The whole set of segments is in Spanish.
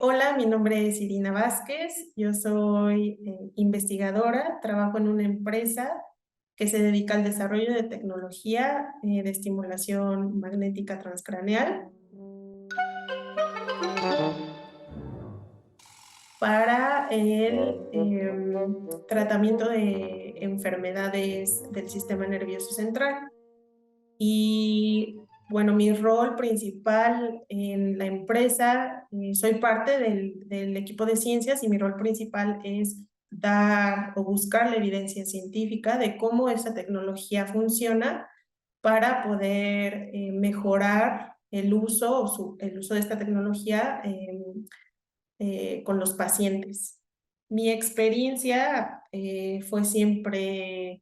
Hola, mi nombre es Irina Vázquez, yo soy investigadora, trabajo en una empresa que se dedica al desarrollo de tecnología de estimulación magnética transcraneal para el tratamiento de enfermedades del sistema nervioso central. Y bueno, mi rol principal en la empresa, soy parte del equipo de ciencias y mi rol principal es dar o buscar la evidencia científica de cómo esa tecnología funciona para poder mejorar el uso, el uso de esta tecnología con los pacientes. Mi experiencia fue siempre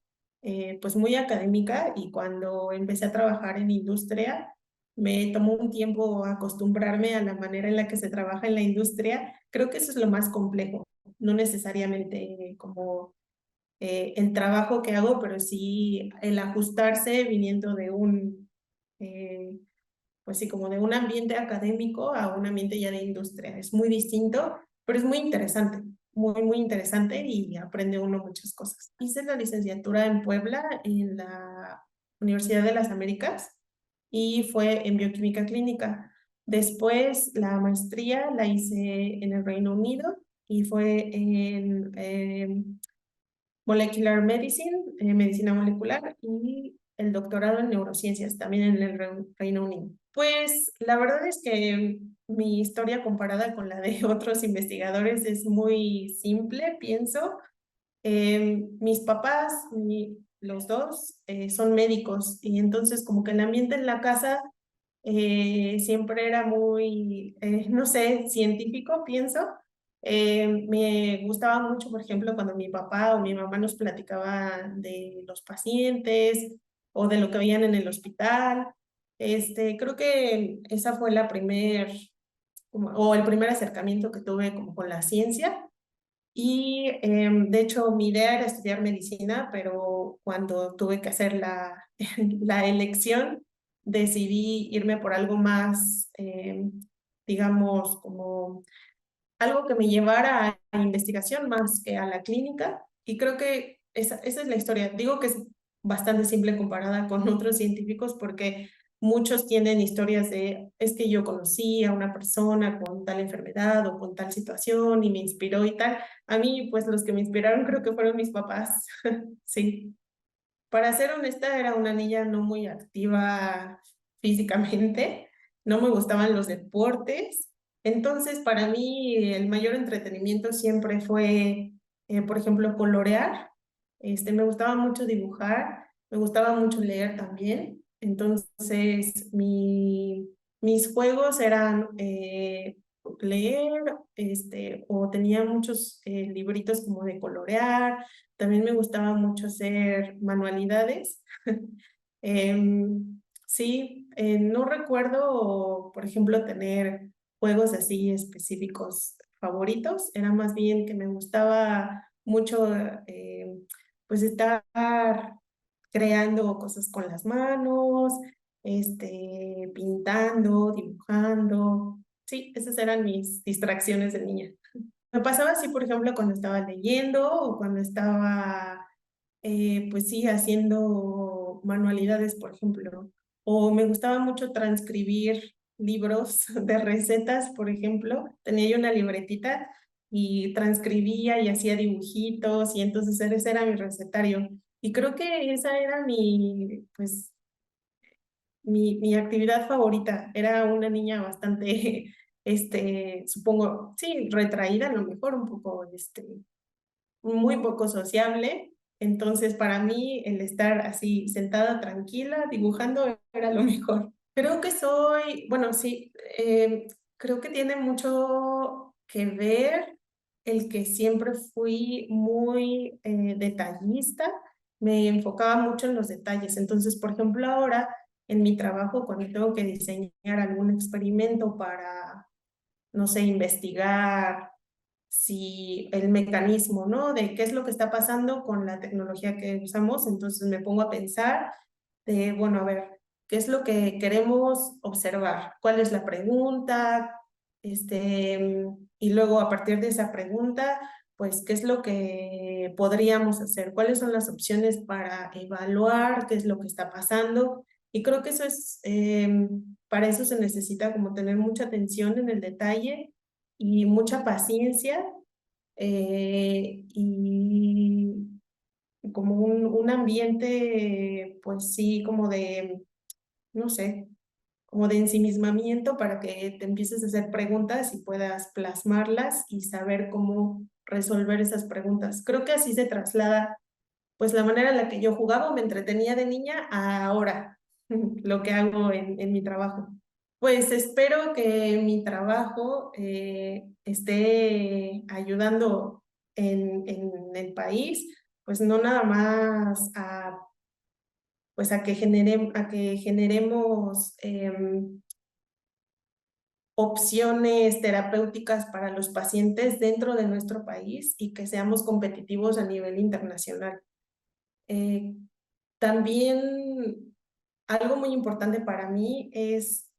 pues muy académica y cuando empecé a trabajar en industria me tomó un tiempo acostumbrarme a la manera en la que se trabaja en la industria. Creo que eso es lo más complejo, no necesariamente como el trabajo que hago, pero sí el ajustarse viniendo de eh, pues sí, como de un ambiente académico a un ambiente ya de industria. Es muy distinto, pero es muy interesante, muy interesante y aprende uno muchas cosas. Hice la licenciatura en Puebla, en la Universidad de las Américas, y fue en bioquímica clínica. Después la maestría la hice en el Reino Unido y fue en Molecular Medicine, medicina molecular, y el doctorado en neurociencias también en el Reino Unido. Pues la verdad es que mi historia comparada con la de otros investigadores es muy simple, pienso. Mis papás, los dos, son médicos y entonces como que el ambiente en la casa siempre era muy, no sé, científico, pienso. Me gustaba mucho, por ejemplo, cuando mi papá o mi mamá nos platicaba de los pacientes o de lo que veían en el hospital. Creo que esa fue la o el primer acercamiento que tuve como con la ciencia. Y de hecho mi idea era estudiar medicina, pero cuando tuve que hacer la elección, decidí irme por algo más, digamos, como algo que me llevara a la investigación más que a la clínica. Y creo que esa es la historia. Digo que es bastante simple comparada con otros científicos porque muchos tienen historias de, es que yo conocí a una persona con tal enfermedad o con tal situación y me inspiró y tal. A mí, pues los que me inspiraron creo que fueron mis papás. Sí. Para ser honesta, era una niña no muy activa físicamente, no me gustaban los deportes, entonces para mí el mayor entretenimiento siempre fue, por ejemplo, colorear. Me gustaba mucho dibujar, me gustaba mucho leer también, entonces mis juegos eran leer, o tenía muchos libritos como de colorear. También me gustaba mucho hacer manualidades. Sí, no recuerdo, por ejemplo, tener juegos así específicos favoritos. Era más bien que me gustaba mucho, pues, estar creando cosas con las manos, pintando, dibujando. Sí, esas eran mis distracciones de niña. Me pasaba así, por ejemplo, cuando estaba leyendo o cuando estaba, pues sí, haciendo manualidades, por ejemplo. O me gustaba mucho transcribir libros de recetas, por ejemplo. Tenía yo una libretita y transcribía y hacía dibujitos y entonces ese era mi recetario. Y creo que esa era pues, mi actividad favorita. Era una niña bastante, supongo, sí, retraída, a lo mejor un poco, muy poco sociable. Entonces, para mí, el estar así sentada, tranquila, dibujando, era lo mejor. Creo que bueno, sí, creo que tiene mucho que ver el que siempre fui muy detallista, me enfocaba mucho en los detalles. Entonces, por ejemplo, ahora en mi trabajo, cuando tengo que diseñar algún experimento para, no sé, investigar si el mecanismo, ¿no? De qué es lo que está pasando con la tecnología que usamos. Entonces me pongo a pensar de, bueno, a ver, ¿qué es lo que queremos observar? ¿Cuál es la pregunta? y luego a partir de esa pregunta, pues, ¿qué es lo que podríamos hacer? ¿Cuáles son las opciones para evaluar qué es lo que está pasando? Y creo que eso es, para eso se necesita como tener mucha atención en el detalle y mucha paciencia, y como un ambiente, pues sí, como de, no sé, como de ensimismamiento para que te empieces a hacer preguntas y puedas plasmarlas y saber cómo resolver esas preguntas. Creo que así se traslada, pues, la manera en la que yo jugaba o me entretenía de niña a ahora, lo que hago en mi trabajo. Pues espero que mi trabajo esté ayudando en el país, pues no nada más a, pues a que generemos opciones terapéuticas para los pacientes dentro de nuestro país y que seamos competitivos a nivel internacional. Eh, También algo muy importante para mí es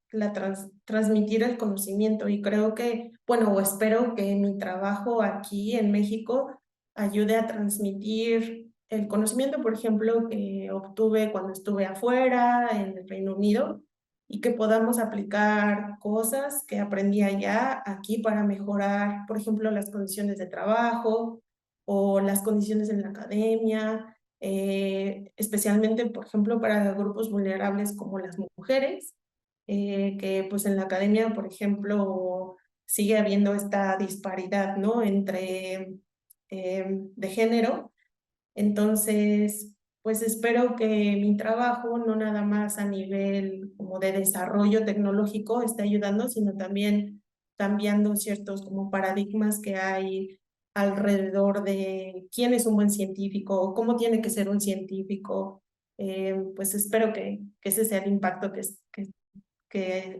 transmitir el conocimiento y creo que, bueno, o espero que mi trabajo aquí en México ayude a transmitir el conocimiento, por ejemplo, que obtuve cuando estuve afuera, en el Reino Unido, y que podamos aplicar cosas que aprendí allá aquí para mejorar, por ejemplo, las condiciones de trabajo o las condiciones en la academia, especialmente, por ejemplo, para grupos vulnerables como las mujeres, que pues en la academia, por ejemplo, sigue habiendo esta disparidad, ¿no? Entre de género. Entonces, pues espero que mi trabajo, no nada más a nivel como de desarrollo tecnológico, esté ayudando, sino también cambiando ciertos como paradigmas que hay alrededor de quién es un buen científico o cómo tiene que ser un científico. Pues espero que ese sea el impacto que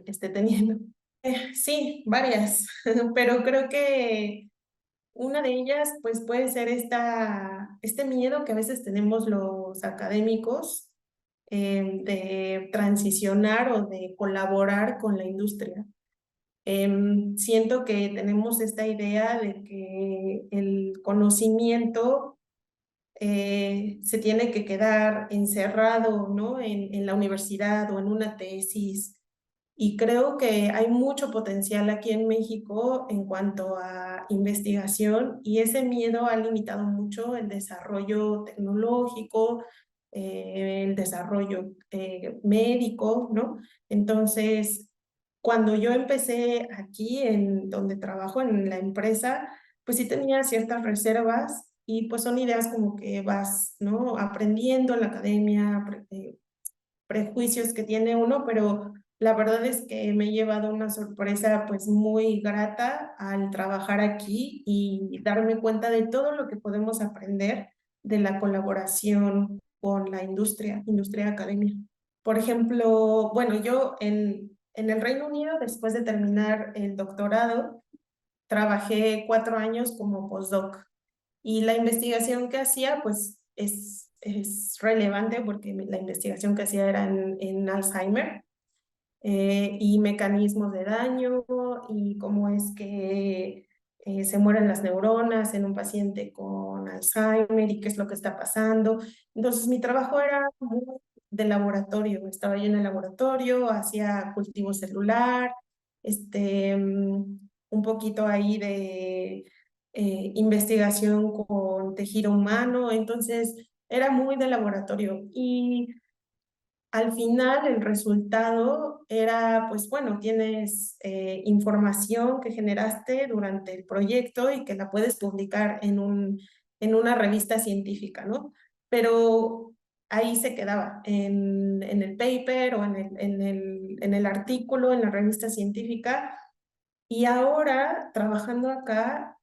esté teniendo. Sí, varias, pero creo que una de ellas, pues puede ser este miedo que a veces tenemos los académicos, de transicionar o de colaborar con la industria. Siento que tenemos esta idea de que el conocimiento se tiene que quedar encerrado, ¿no? En la universidad o en una tesis, y creo que hay mucho potencial aquí en México en cuanto a investigación y ese miedo ha limitado mucho el desarrollo tecnológico, el desarrollo médico, ¿no? Entonces, cuando yo empecé aquí en donde trabajo en la empresa, pues sí tenía ciertas reservas y pues son ideas como que vas, ¿no? Aprendiendo en la academia, prejuicios que tiene uno, pero la verdad es que me he llevado una sorpresa pues muy grata al trabajar aquí y darme cuenta de todo lo que podemos aprender de la colaboración con la industria academia. Por ejemplo, bueno, yo en el Reino Unido, después de terminar el doctorado, trabajé 4 años como postdoc y la investigación que hacía, pues, es relevante porque la investigación que hacía era en Alzheimer, y mecanismos de daño y cómo es que se mueren las neuronas en un paciente con Alzheimer y qué es lo que está pasando. Entonces, mi trabajo era muy de laboratorio. Estaba yo en el laboratorio, hacía cultivo celular, un poquito ahí de investigación con tejido humano. Entonces, era muy de laboratorio. Y al final el resultado era, pues bueno, tienes información que generaste durante el proyecto y que la puedes publicar en una revista científica, ¿no? Pero ahí se quedaba, en el paper o en el artículo, en la revista científica. Y ahora, trabajando acá,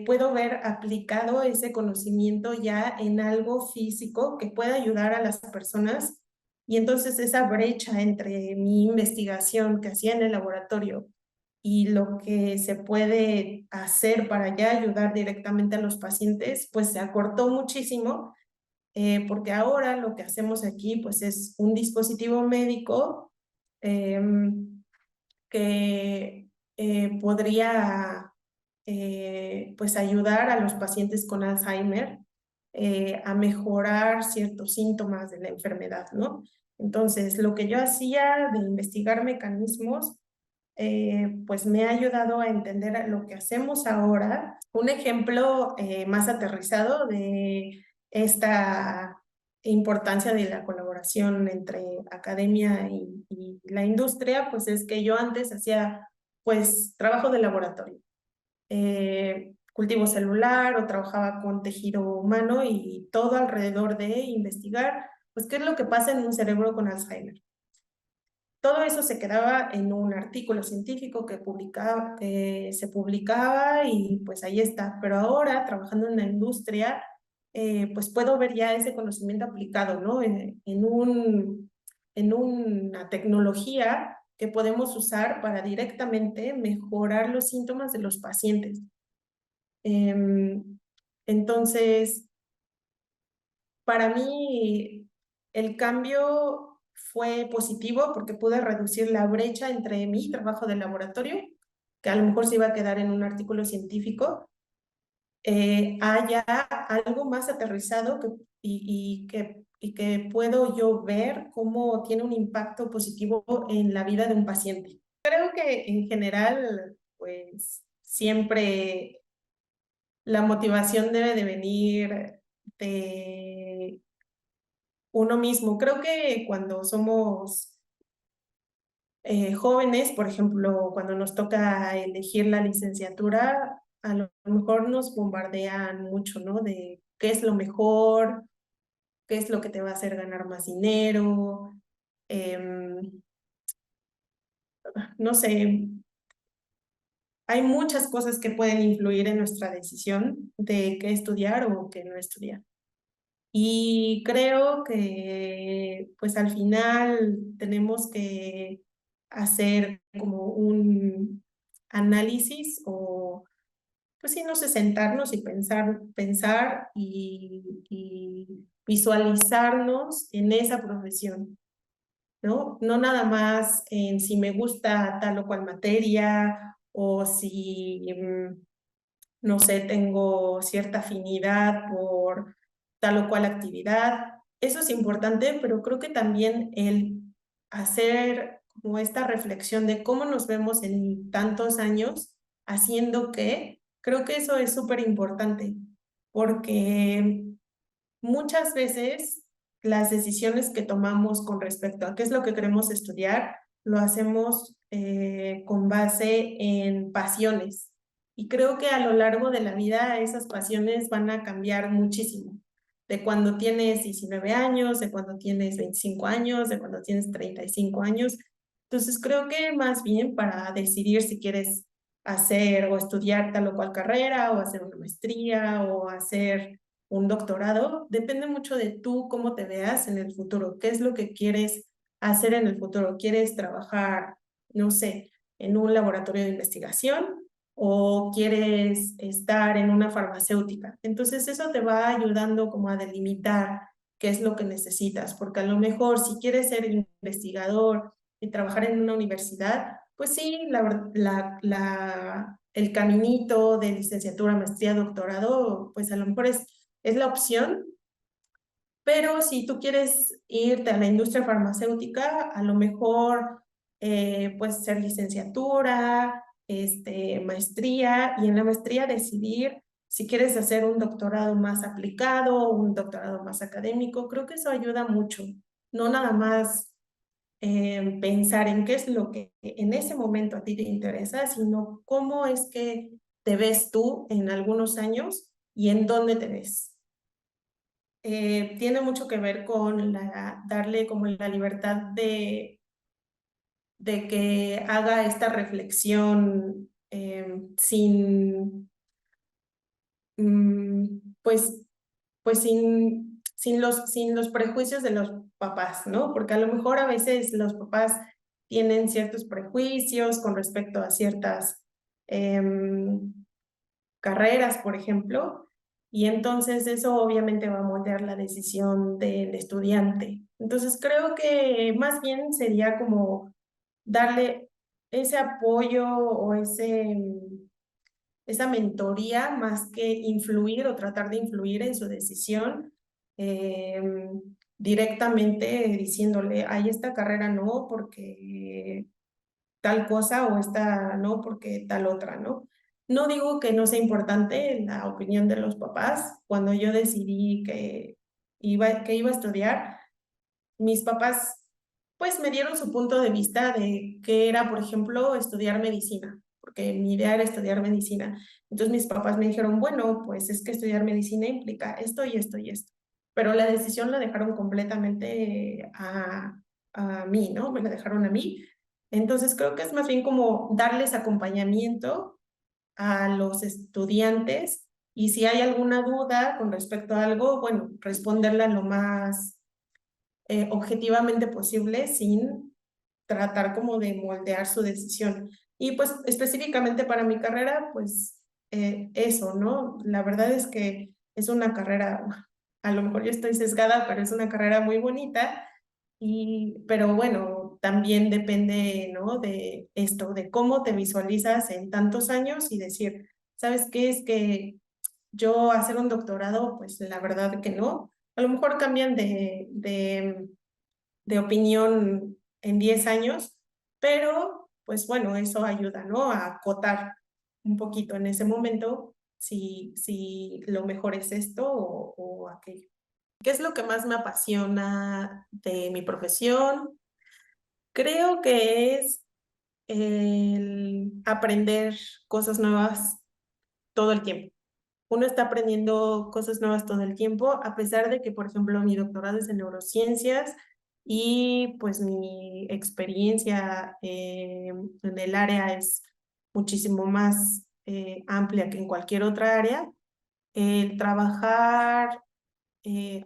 puedo ver aplicado ese conocimiento ya en algo físico que pueda ayudar a las personas. Y entonces esa brecha entre mi investigación que hacía en el laboratorio y lo que se puede hacer para ya ayudar directamente a los pacientes, pues se acortó muchísimo, porque ahora lo que hacemos aquí pues es un dispositivo médico, em, que podría pues ayudar a los pacientes con Alzheimer a mejorar ciertos síntomas de la enfermedad, ¿no? Entonces, lo que yo hacía de investigar mecanismos, pues me ha ayudado a entender lo que hacemos ahora. Un ejemplo más aterrizado de esta importancia de la colaboración entre academia y la industria, pues es que yo antes hacía pues trabajo de laboratorio, cultivo celular o trabajaba con tejido humano y todo alrededor de investigar pues qué es lo que pasa en un cerebro con Alzheimer. Todo eso se quedaba en un artículo científico que se publicaba y pues ahí está. Pero ahora, trabajando en la industria, pues puedo ver ya ese conocimiento aplicado, ¿no? En una tecnología que podemos usar para directamente mejorar los síntomas de los pacientes. Entonces, para mí, el cambio fue positivo porque pude reducir la brecha entre mi trabajo de laboratorio, que a lo mejor se iba a quedar en un artículo científico, a ya algo más aterrizado y que puedo yo ver cómo tiene un impacto positivo en la vida de un paciente. Creo que en general, pues siempre la motivación debe de venir de uno mismo. Creo que cuando somos jóvenes, por ejemplo, cuando nos toca elegir la licenciatura, a lo mejor nos bombardean mucho, ¿no? De qué es lo mejor, qué es lo que te va a hacer ganar más dinero, no sé, hay muchas cosas que pueden influir en nuestra decisión de qué estudiar o qué no estudiar. Y creo que pues al final tenemos que hacer como un análisis o pues sí, no sé, sentarnos y pensar y visualizarnos en esa profesión, ¿no? No nada más en si me gusta tal o cual materia o si no sé, tengo cierta afinidad por tal o cual actividad. Eso es importante, pero creo que también el hacer como esta reflexión de cómo nos vemos en tantos años haciendo qué, creo que eso es súper importante, porque muchas veces las decisiones que tomamos con respecto a qué es lo que queremos estudiar, lo hacemos con base en pasiones. Y creo que a lo largo de la vida esas pasiones van a cambiar muchísimo. De cuando tienes 19 años, de cuando tienes 25 años, de cuando tienes 35 años. Entonces creo que más bien para decidir si quieres hacer o estudiar tal o cual carrera o hacer una maestría o hacer un doctorado, depende mucho de tú cómo te veas en el futuro, qué es lo que quieres hacer en el futuro. ¿Quieres trabajar, no sé, en un laboratorio de investigación o quieres estar en una farmacéutica? Entonces eso te va ayudando como a delimitar qué es lo que necesitas, porque a lo mejor si quieres ser investigador y trabajar en una universidad, pues sí, el caminito de licenciatura, maestría, doctorado, pues a lo mejor es la opción, pero si tú quieres irte a la industria farmacéutica, a lo mejor puedes ser licenciatura, maestría, y en la maestría decidir si quieres hacer un doctorado más aplicado, un doctorado más académico. Creo que eso ayuda mucho, no nada más pensar en qué es lo que en ese momento a ti te interesa, sino cómo es que te ves tú en algunos años y en dónde te ves. Tiene mucho que ver con darle como la libertad de que haga esta reflexión sin, pues, pues sin los prejuicios de los papás, ¿no? Porque a lo mejor a veces los papás tienen ciertos prejuicios con respecto a ciertas carreras, por ejemplo, y entonces eso obviamente va a moldear la decisión del estudiante. Entonces creo que más bien sería como darle ese apoyo o esa mentoría más que influir o tratar de influir en su decisión, eh, directamente diciéndole, ay, esta carrera no, porque tal cosa o esta no porque tal otra, ¿no? No digo que no sea importante la opinión de los papás. Cuando yo decidí que iba a estudiar, mis papás pues me dieron su punto de vista de que era, por ejemplo, estudiar medicina, porque mi idea era estudiar medicina. Entonces mis papás me dijeron, bueno, pues es que estudiar medicina implica esto y esto y esto. Pero la decisión la dejaron completamente a mí, ¿no? Me la dejaron a mí. Entonces creo que es más bien como darles acompañamiento a los estudiantes y si hay alguna duda con respecto a algo, bueno, responderla lo más objetivamente posible sin tratar como de moldear su decisión. Y pues específicamente para mi carrera, pues eso, ¿no? La verdad es que es una carrera, a lo mejor yo estoy sesgada, pero es una carrera muy bonita. Pero bueno, también depende, ¿no? De esto, de cómo te visualizas en tantos años y decir, ¿sabes qué? Es que yo hacer un doctorado, pues la verdad que no. A lo mejor cambian de opinión en 10 años, pero pues bueno, eso ayuda, ¿no? A acotar un poquito en ese momento si lo mejor es esto o aquello. ¿Qué es lo que más me apasiona de mi profesión? Creo que es el aprender cosas nuevas todo el tiempo. Uno está aprendiendo cosas nuevas todo el tiempo, a pesar de que, por ejemplo, mi doctorado es en neurociencias y pues mi experiencia en el área es muchísimo más amplia que en cualquier otra área. El trabajar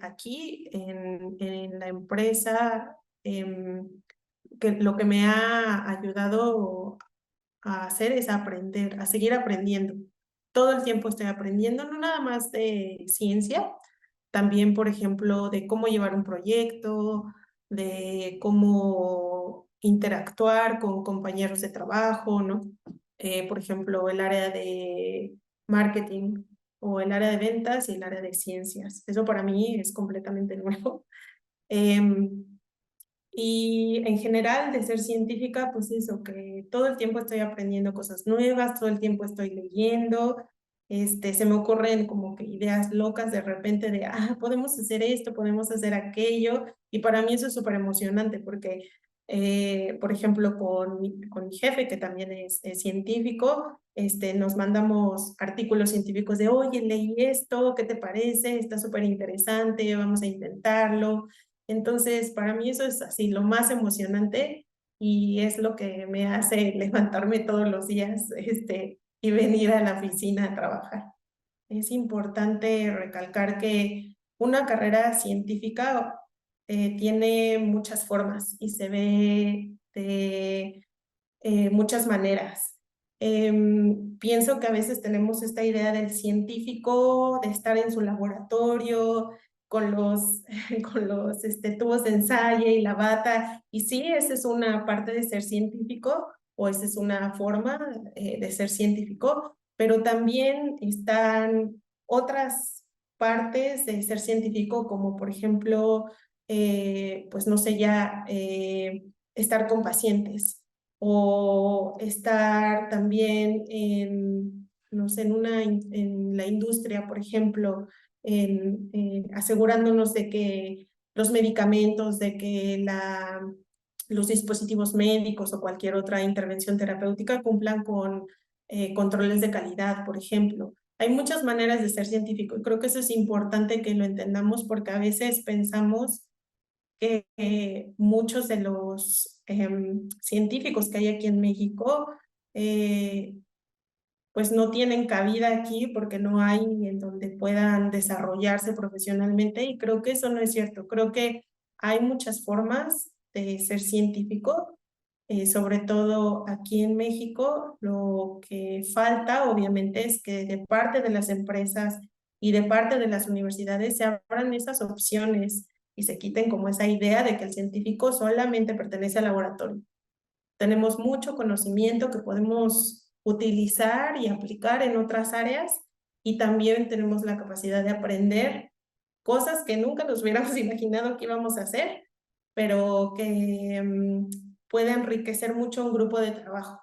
aquí en la empresa, que lo que me ha ayudado a hacer es aprender, a seguir aprendiendo. Todo el tiempo estoy aprendiendo, no nada más de ciencia, también, por ejemplo, de cómo llevar un proyecto, de cómo interactuar con compañeros de trabajo, ¿no? Por ejemplo, el área de marketing o el área de ventas y el área de ciencias. Eso para mí es completamente nuevo. Em, y en general, de ser científica, pues eso, que todo el tiempo estoy aprendiendo cosas nuevas, todo el tiempo estoy leyendo, se me ocurren como que ideas locas de repente de, podemos hacer esto, podemos hacer aquello, y para mí eso es súper emocionante porque, por ejemplo, con mi jefe, que también es científico, nos mandamos artículos científicos de, oye, leí esto, ¿qué te parece? Está súper interesante, vamos a intentarlo. Entonces, para mí eso es así lo más emocionante y es lo que me hace levantarme todos los días, y venir a la oficina a trabajar. Es importante recalcar que una carrera científica tiene muchas formas y se ve de muchas maneras. Pienso que a veces tenemos esta idea del científico, de estar en su laboratorio con los, con los tubos de ensayo y la bata, y sí, esa es una parte de ser científico o esa es una forma de ser científico, pero también están otras partes de ser científico, como por ejemplo, pues no sé, ya estar con pacientes o estar también no sé, en la industria, por ejemplo, asegurándonos de que los medicamentos, de que los dispositivos médicos o cualquier otra intervención terapéutica cumplan con controles de calidad, por ejemplo. Hay muchas maneras de ser científico y creo que eso es importante que lo entendamos porque a veces pensamos que muchos de los científicos que hay aquí en México pues no tienen cabida aquí porque no hay en donde puedan desarrollarse profesionalmente y creo que eso no es cierto. Creo que hay muchas formas de ser científico, sobre todo aquí en México. Lo que falta obviamente es que de parte de las empresas y de parte de las universidades se abran esas opciones y se quiten como esa idea de que el científico solamente pertenece al laboratorio. tenemos mucho conocimiento que podemos utilizar y aplicar en otras áreas y también tenemos la capacidad de aprender cosas que nunca nos hubiéramos imaginado que íbamos a hacer, pero que puede enriquecer mucho un grupo de trabajo.